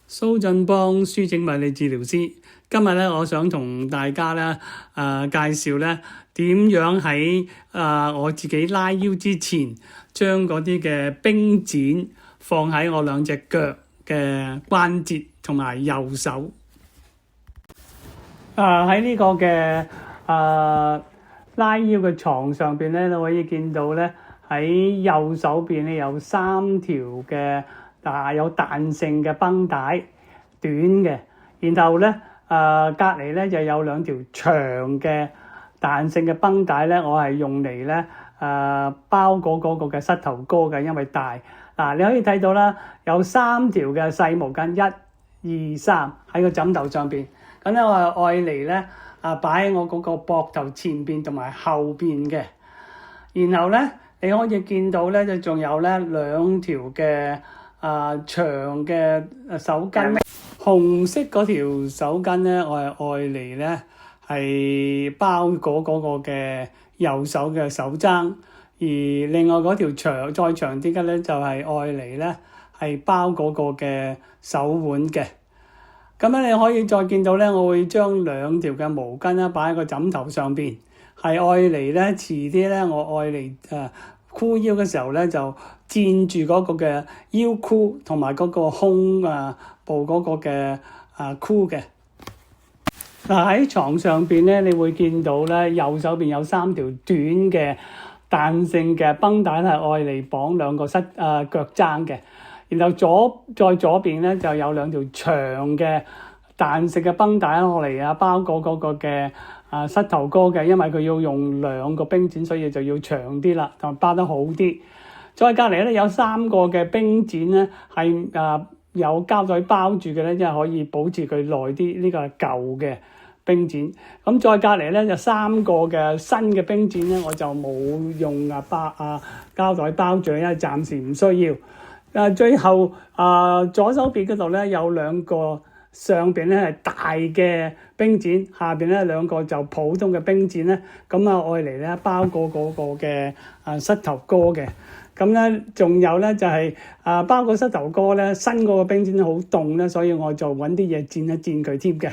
蘇振邦書整物理治療師，今日咧，我想同大家咧介紹咧點樣喺我自己拉腰之前，將嗰啲嘅冰剪放喺我兩隻腳嘅關節同埋右手。喺呢個嘅拉腰嘅床上邊咧，你可以見到咧喺右手邊咧有3條嘅有彈性嘅繃帶，短嘅，然後咧隔離咧就有2條長嘅彈性嘅繃帶咧，我係用嚟咧包嗰個嘅膝頭哥嘅，因為大。你可以睇到啦，有3條嘅細毛巾，1、2、3喺個枕頭上邊。咁咧我係愛嚟咧擺喺我嗰個膊頭前邊同埋後邊嘅。然後咧你可以見到咧，就仲有咧2條嘅長嘅手巾。紅色嗰條手巾咧，我係愛嚟咧係包嗰個嘅右手嘅手踭，而另外嗰條再長啲嘅咧就係愛嚟咧係包嗰個嘅手腕嘅。咁咧你可以再見到咧，我會將2條嘅毛巾咧擺喺個枕頭上邊，係愛嚟咧遲啲咧我愛嚟箍腰嘅時候咧就墊住嗰個嘅腰箍同埋嗰個胸部嗰個嘅箍嘅。喺床上邊咧，你會見到咧右手邊有3條短嘅彈性嘅繃帶係愛嚟綁2個腳踭嘅。然後左邊咧就有2條長嘅彈性嘅繃帶落嚟包嗰個嘅膝頭哥嘅，因為佢要用2個冰剪，所以就要長啲啦，同埋包得好啲。再隔離咧有3個嘅冰剪咧係有膠袋包住嘅咧，即係可以保持佢耐啲。呢個係舊嘅冰剪。咁再隔離咧就3個嘅新嘅冰剪咧，我就冇用膠袋包住，因為暫時唔需要。最後左手邊嗰度咧有2個上邊咧係大嘅冰剪，下邊咧2個就普通嘅冰剪咧，咁愛嚟咧包過嗰個嘅膝頭哥嘅。咁咧仲有咧就係包個膝頭哥咧，新嗰個冰剪好凍咧，所以我就揾啲嘢墊一墊佢添嘅。